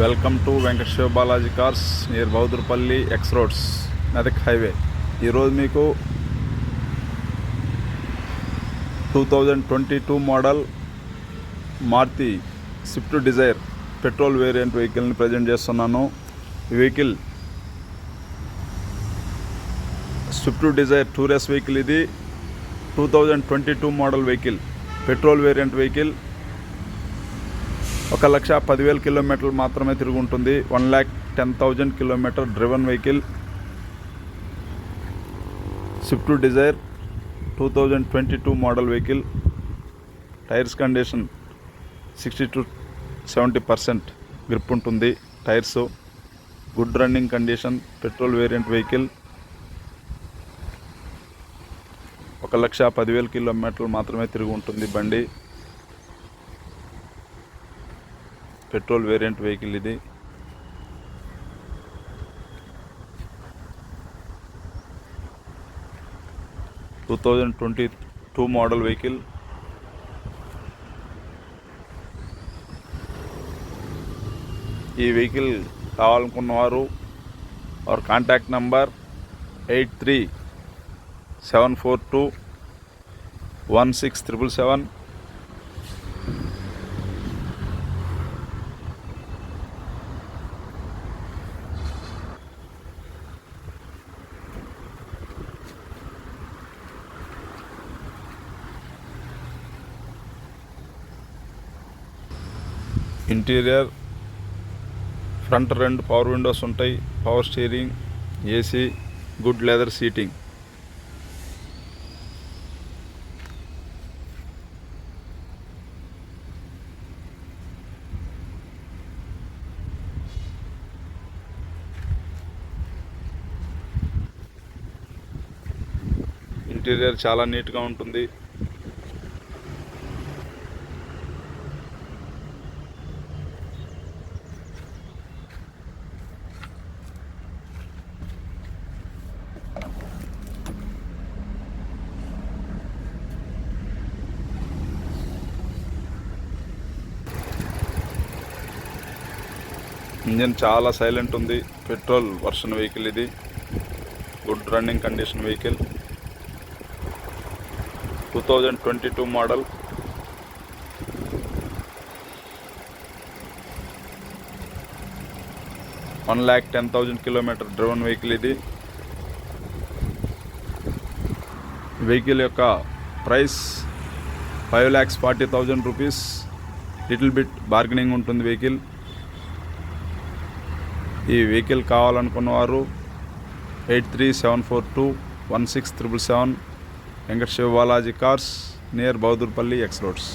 Welcome to Venkata Siva Balaji cars near Boudurpalli X roads Medak highway. ఈరోజు మీకు 2022 model Maruti Swift Dzire petrol variant వెహికల్ని present చేస్తున్నాను. ఈ vehicle Swift Dzire tour S vehicle. ఇది 2022 model vehicle, petrol variant vehicle. 1,10,000 కిలోమీటర్లు మాత్రమే తిరిగి ఉంటుంది. 1,10,000 kilometre driven vehicle Swift Dzire 2022 model vehicle. Tyres condition 60 to 70% grip ఉంటుంది. Tyres good running condition. Petrol variant vehicle. 1,10,000 కిలోమీటర్లు మాత్రమే తిరిగి ఉంటుంది బండి. పెట్రోల్ వేరియంట్ వెహికల్ ఇది. Two 2022 model vehicle. ఈ వెహికల్ కావాలనుకున్నవారు our contact number 8374216777. Interior front 2 power windows ఉంటాయి. Power steering, AC, good leather seating. Interior చాలా నీట్గా ఉంటుంది. ఇంజన్ చాలా సైలెంట్ ఉంది. పెట్రోల్ వర్షన్ వెహికల్ ఇది. Good running condition vehicle. 2022 model. $1,10,000 kilometre driven vehicle ఇది. వెహికల్ యొక్క ప్రైస్ ₹5,40,000. లిటిల్ బిట్ బార్గెనింగ్ ఉంటుంది వెహికల్. ఈ వెహికల్ కావాలనుకున్నవారు 8374216777 Venkata Siva Balaji cars near Boudurpalli X roads.